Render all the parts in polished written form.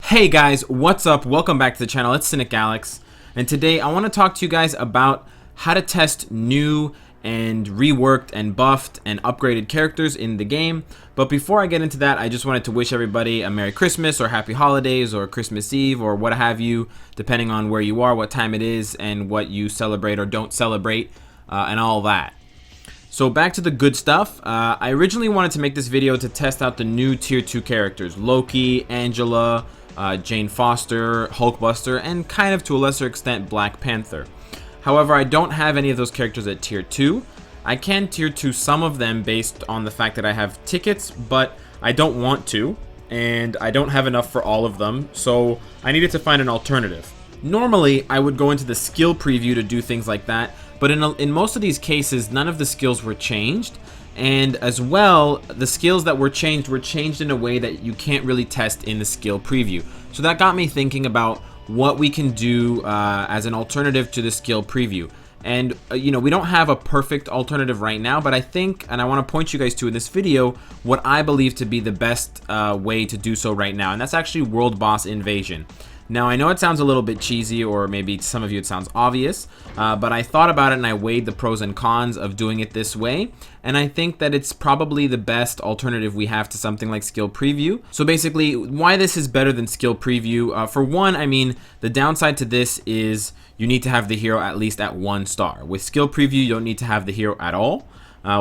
Hey guys, what's up? Welcome back to the channel. It's Cynicalex, and today I want to talk to you guys about how to test new and reworked and buffed and upgraded characters in the game. But before I get into that, I just wanted to wish everybody a Merry Christmas or Happy Holidays or Christmas Eve or what have you, depending on where you are, what time it is, and what you celebrate or don't celebrate, and all that. So back to the good stuff. I originally wanted to make this video to test out the new tier 2 characters, Loki, Angela, Jane Foster, Hulkbuster, and kind of to a lesser extent Black Panther. However, I don't have any of those characters at tier 2. I can tier 2 some of them based on the fact that I have tickets, but I don't want to, and I don't have enough for all of them, so I needed to find an alternative. Normally, I would go into the skill preview to do things like that, but in most of these cases, none of the skills were changed, and as well, the skills that were changed in a way that you can't really test in the skill preview. So that got me thinking about what we can do as an alternative to the skill preview. And you know, we don't have a perfect alternative right now, but I think, and I want to point you guys to in this video, what I believe to be the best way to do so right now, and that's actually World Boss Invasion. Now, I know it sounds a little bit cheesy, or maybe to some of you it sounds obvious, but I thought about it and I weighed the pros and cons of doing it this way, and I think that it's probably the best alternative we have to something like Skill Preview. So basically, why this is better than Skill Preview, for one, I mean, the downside to this is you need to have the hero at least at 1 star. With Skill Preview, you don't need to have the hero at all.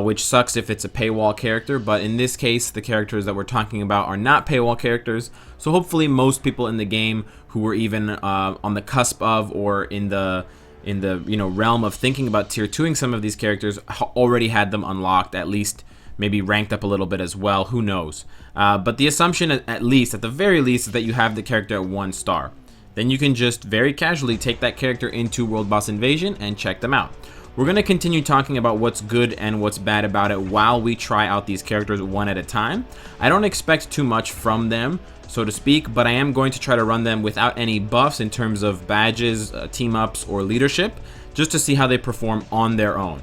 Which sucks if it's a paywall character, but in this case, the characters that we're talking about are not paywall characters, so hopefully most people in the game who were even on the cusp of or in the realm of thinking about tier 2ing some of these characters already had them unlocked, at least maybe ranked up a little bit as well, who knows. But the assumption at the very least, is that you have the character at 1 star. Then you can just very casually take that character into World Boss Invasion and check them out. We're going to continue talking about what's good and what's bad about it while we try out these characters one at a time. I don't expect too much from them, so to speak, but I am going to try to run them without any buffs in terms of badges, team-ups, or leadership, just to see how they perform on their own.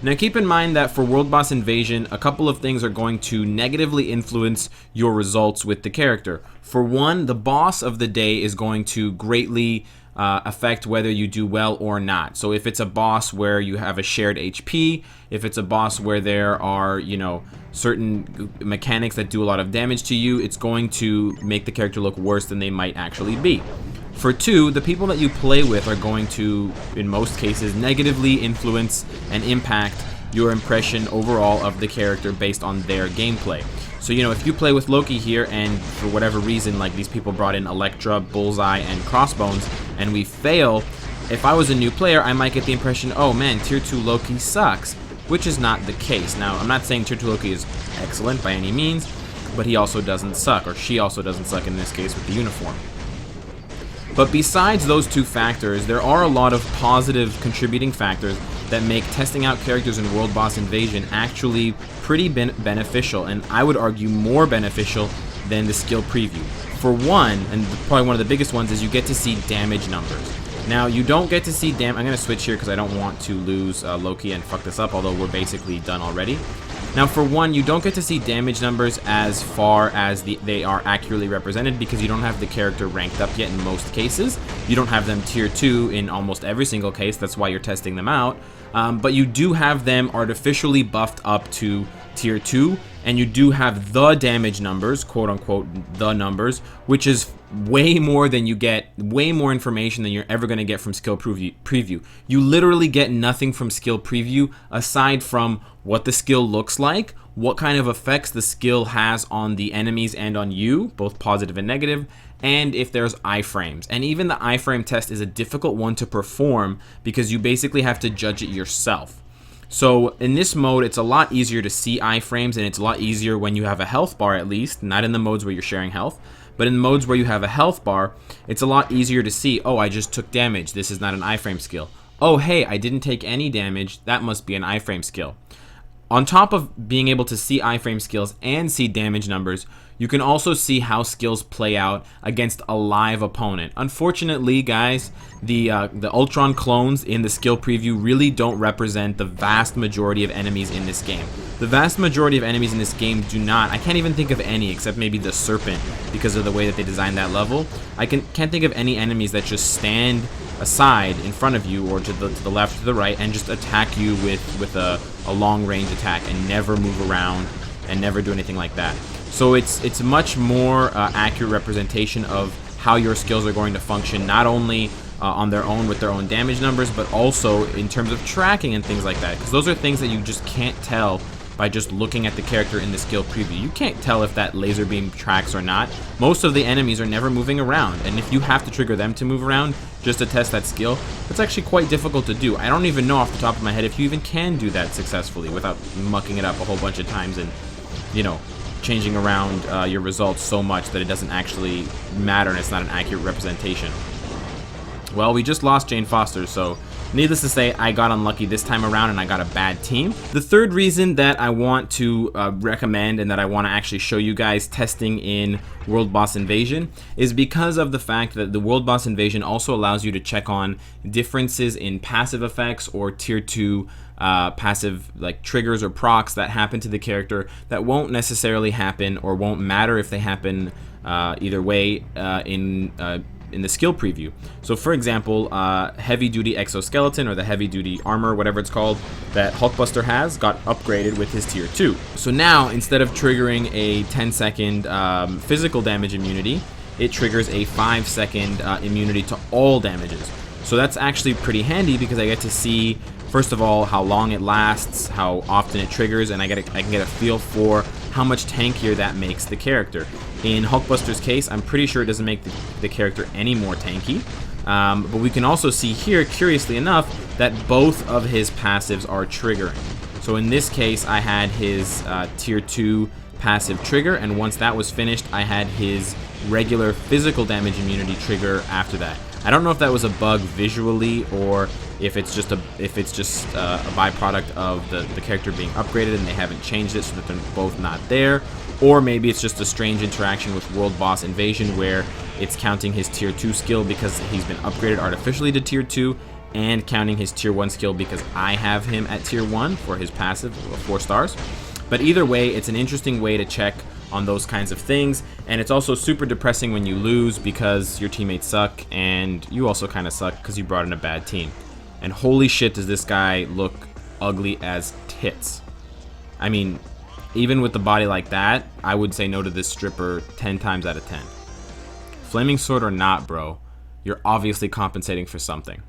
Now keep in mind that for World Boss Invasion, a couple of things are going to negatively influence your results with the character. For one, the boss of the day is going to greatly affect whether you do well or not. So if it's a boss where you have a shared HP, if it's a boss where there are, you know, certain mechanics that do a lot of damage to you, it's going to make the character look worse than they might actually be. For two, the people that you play with are going to, in most cases, negatively influence and impact your impression overall of the character based on their gameplay. So, you know, if you play with Loki here and for whatever reason, like these people brought in Elektra, Bullseye, and Crossbones, and we fail, if I was a new player, I might get the impression, oh man, tier 2 Loki sucks, which is not the case. Now, I'm not saying tier 2 Loki is excellent by any means, but he also doesn't suck, or she also doesn't suck in this case with the uniform. But besides those two factors, there are a lot of positive contributing factors that make testing out characters in World Boss Invasion actually pretty beneficial, and I would argue more beneficial than the skill preview. For one, and probably one of the biggest ones, is you get to see damage numbers. Now, you don't get to see I'm going to switch here because I don't want to lose Loki and fuck this up, although we're basically done already. Now, for one, you don't get to see damage numbers as far as they are accurately represented because you don't have the character ranked up yet in most cases. You don't have them tier 2 in almost every single case. That's why you're testing them out. But you do have them artificially buffed up to tier 2, and you do have the damage numbers, quote unquote, the numbers, which is way more than you get, way more information than you're ever going to get from skill preview. You literally get nothing from skill preview aside from what the skill looks like, what kind of effects the skill has on the enemies and on you, both positive and negative, and if there's iframes. And even the iframe test is a difficult one to perform because you basically have to judge it yourself. So in this mode, it's a lot easier to see iframes, and it's a lot easier when you have a health bar, at least, not in the modes where you're sharing health. But in modes where you have a health bar, it's a lot easier to see, oh, I just took damage, this is not an iframe skill. Oh, hey, I didn't take any damage, that must be an iframe skill. On top of being able to see iframe skills and see damage numbers, you can also see how skills play out against a live opponent. Unfortunately, guys, the Ultron clones in the skill preview really don't represent the vast majority of enemies in this game. The vast majority of enemies in this game do not. I can't even think of any except maybe the Serpent because of the way that they designed that level. I can't think of any enemies that just stand aside in front of you or to the left or to the right and just attack you with a long range attack and never move around and never do anything like that. So it's a much more accurate representation of how your skills are going to function, not only on their own with their own damage numbers, but also in terms of tracking and things like that, because those are things that you just can't tell by just looking at the character in the skill preview. You can't tell if that laser beam tracks or not. Most of the enemies are never moving around, and if you have to trigger them to move around just to test that skill, it's actually quite difficult to do. I don't even know off the top of my head if you even can do that successfully without mucking it up a whole bunch of times and, you know, changing around your results so much that it doesn't actually matter and it's not an accurate representation. Well, we just lost Jane Foster, so needless to say, I got unlucky this time around and I got a bad team. The third reason that I want to recommend and that I want to actually show you guys testing in World Boss Invasion is because of the fact that the World Boss Invasion also allows you to check on differences in passive effects or tier 2 passive like triggers or procs that happen to the character that won't necessarily happen or won't matter if they happen either way in the skill preview. So for example, heavy duty exoskeleton or the heavy duty armor, whatever it's called, that Hulkbuster has got upgraded with his tier 2. So now instead of triggering a 10-second physical damage immunity, it triggers a 5-second immunity to all damages. So that's actually pretty handy because I get to see, first of all, how long it lasts, how often it triggers, and I can get a feel for how much tankier that makes the character. In Hulkbuster's case, I'm pretty sure it doesn't make the character any more tanky. But we can also see here, curiously enough, that both of his passives are triggering. So in this case, I had his tier 2 passive trigger, and once that was finished, I had his regular physical damage immunity trigger after that. I don't know if that was a bug visually or if it's just a byproduct of the character being upgraded and they haven't changed it so that they're both not there, or maybe it's just a strange interaction with World Boss Invasion where it's counting his tier 2 skill because he's been upgraded artificially to tier 2 and counting his tier 1 skill because I have him at tier 1 for his passive 4 stars. But either way, it's an interesting way to check on those kinds of things, and it's also super depressing when you lose because your teammates suck and you also kind of suck because you brought in a bad team. And holy shit, does this guy look ugly as tits. I mean, even with the body like that, I would say no to this stripper 10 times out of 10. Flaming sword or not, bro, you're obviously compensating for something.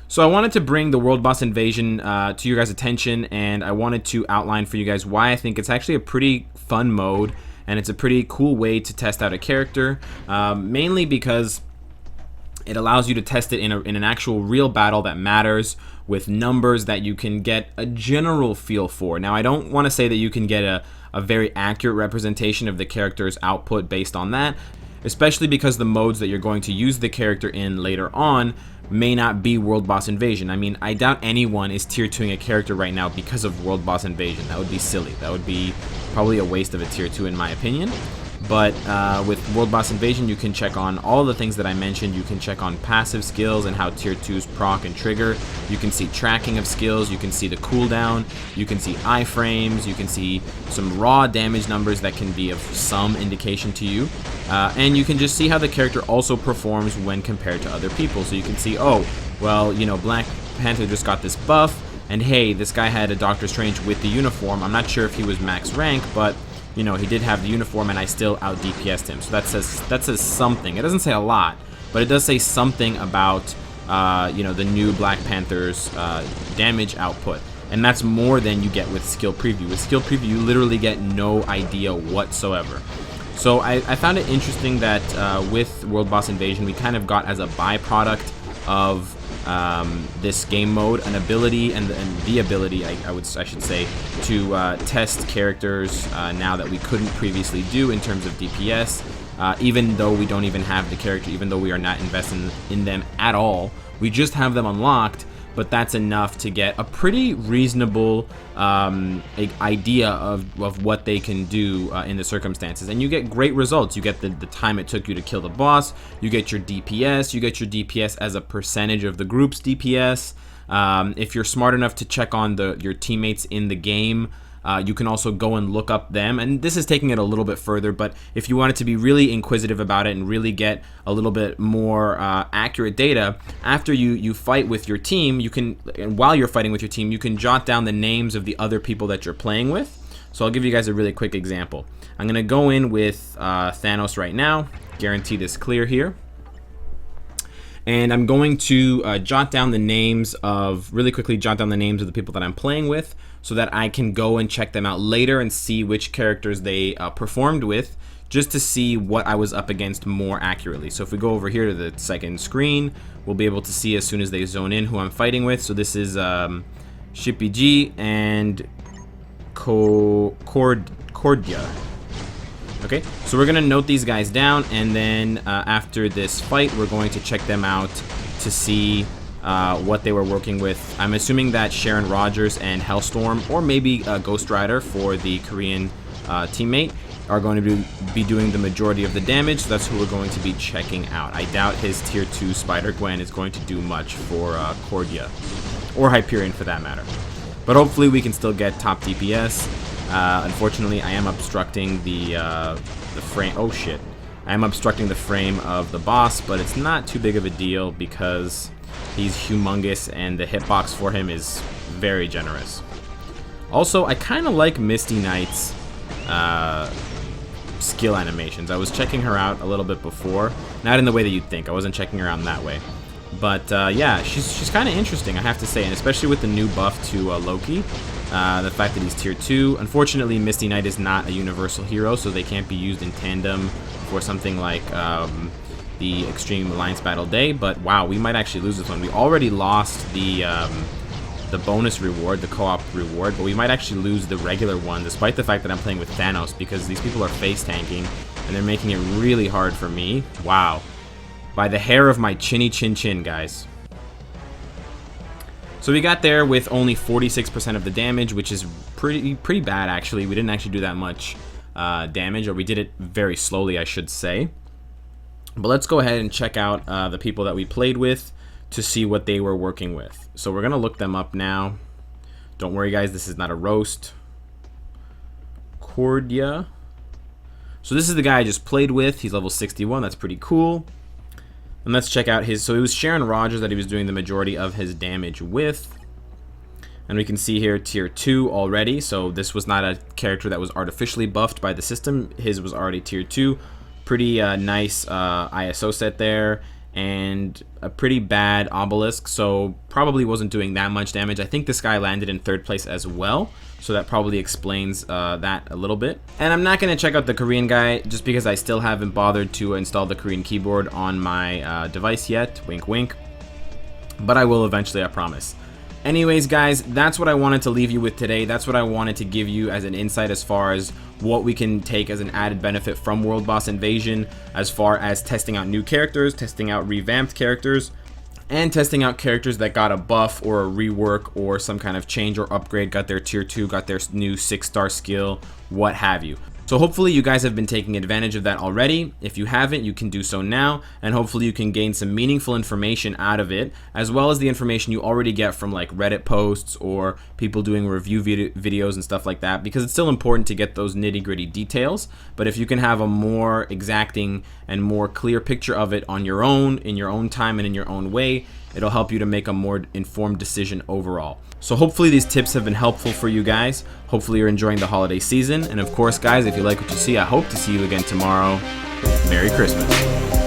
So I wanted to bring the World Boss Invasion to your guys' attention, and I wanted to outline for you guys why I think it's actually a pretty fun mode, and it's a pretty cool way to test out a character, mainly because it allows you to test it in an actual real battle that matters with numbers that you can get a general feel for. Now, I don't want to say that you can get a very accurate representation of the character's output based on that, especially because the modes that you're going to use the character in later on may not be World Boss Invasion. I mean, I doubt anyone is tier 2ing a character right now because of World Boss Invasion. That would be silly. That would be probably a waste of a tier 2 in my opinion. But with World Boss Invasion, you can check on all the things that I mentioned. You can check on passive skills and how tier 2s proc and trigger. You can see tracking of skills. You can see the cooldown. You can see iframes. You can see some raw damage numbers that can be of some indication to you. And you can just see how the character also performs when compared to other people. So you can see, oh, well, you know, Black Panther just got this buff, and hey, this guy had a Doctor Strange with the uniform. I'm not sure if he was max rank, but you know, he did have the uniform and I still out DPS'd him. So that says something. It doesn't say a lot, but it does say something about you know, the new Black Panther's damage output. And that's more than you get with skill preview. With skill preview, you literally get no idea whatsoever. So I found it interesting that with World Boss Invasion, we kind of got as a byproduct of this game mode an ability and the ability, I should say, to test characters now that we couldn't previously do in terms of DPS, even though we don't even have the character, even though we are not investing in them at all. We just have them unlocked. but that's enough to get a pretty reasonable idea of what they can do in the circumstances. And you get great results. You get the time it took you to kill the boss, you get your DPS, as a percentage of the group's DPS. If you're smart enough to check on your teammates in the game, you can also go and look up them, and this is taking it a little bit further, but if you wanted to be really inquisitive about it and really get a little bit more accurate data, after you fight with your team, and while you're fighting with your team, you can jot down the names of the other people that you're playing with. So I'll give you guys a really quick example. I'm going to go in with Thanos right now, guarantee this clear here. And I'm going to really quickly jot down the names of the people that I'm playing with, so that I can go and check them out later and see which characters they performed with, just to see what I was up against more accurately. So if we go over here to the second screen, we'll be able to see as soon as they zone in who I'm fighting with. So this is Shippy G and Cordia. Okay, so we're gonna note these guys down, and then after this fight, we're going to check them out to see what they were working with. I'm assuming that Sharon Rogers and Hellstorm, or maybe Ghost Rider for the Korean teammate, are going to be doing the majority of the damage, so that's who we're going to be checking out. I doubt his tier 2 Spider-Gwen is going to do much for Cordia, or Hyperion for that matter. But hopefully we can still get top DPS. Unfortunately, I am obstructing the frame. Oh shit. I am obstructing the frame of the boss, but it's not too big of a deal because he's humongous and the hitbox for him is very generous. Also, I kind of like Misty Knight's skill animations. I was checking her out a little bit before, not in the way that you'd think. I wasn't checking her out in that way. But yeah, she's kind of interesting, I have to say, and especially with the new buff to Loki. The fact that he's tier 2. Unfortunately, Misty Knight is not a universal hero, so they can't be used in tandem for something like the Extreme Alliance Battle Day. But wow, we might actually lose this one. We already lost the bonus reward, the co-op reward, but we might actually lose the regular one, despite the fact that I'm playing with Thanos, because these people are face tanking, and they're making it really hard for me. Wow. By the hair of my chinny chin chin, guys. So we got there with only 46% of the damage, which is pretty bad, actually. We didn't actually do that much damage, or we did it very slowly, I should say. But let's go ahead and check out the people that we played with to see what they were working with. So we're going to look them up now. Don't worry, guys, this is not a roast. Cordia. So this is the guy I just played with. He's level 61. That's pretty cool. And let's check out his... So it was Sharon Rogers that he was doing the majority of his damage with. And we can see here tier 2 already. So this was not a character that was artificially buffed by the system. His was already tier 2. Pretty nice ISO set there. And a pretty bad obelisk. So probably wasn't doing that much damage. I think this guy landed in 3rd place as well. So that probably explains that a little bit. And I'm not going to check out the Korean guy just because I still haven't bothered to install the Korean keyboard on my device yet. Wink, wink. But I will eventually, I promise. Anyways, guys, that's what I wanted to leave you with today. That's what I wanted to give you as an insight as far as what we can take as an added benefit from World Boss Invasion, as far as testing out new characters, testing out revamped characters, and testing out characters that got a buff or a rework or some kind of change or upgrade, got their tier 2, got their new 6-star skill, what have you. So hopefully you guys have been taking advantage of that already. If you haven't, you can do so now, and hopefully you can gain some meaningful information out of it, as well as the information you already get from like Reddit posts or people doing review videos and stuff like that, because it's still important to get those nitty-gritty details. But if you can have a more exacting and more clear picture of it on your own, in your own time and in your own way, it'll help you to make a more informed decision overall. So hopefully these tips have been helpful for you guys. Hopefully you're enjoying the holiday season. And of course, guys, if you like what you see, I hope to see you again tomorrow. Merry Christmas.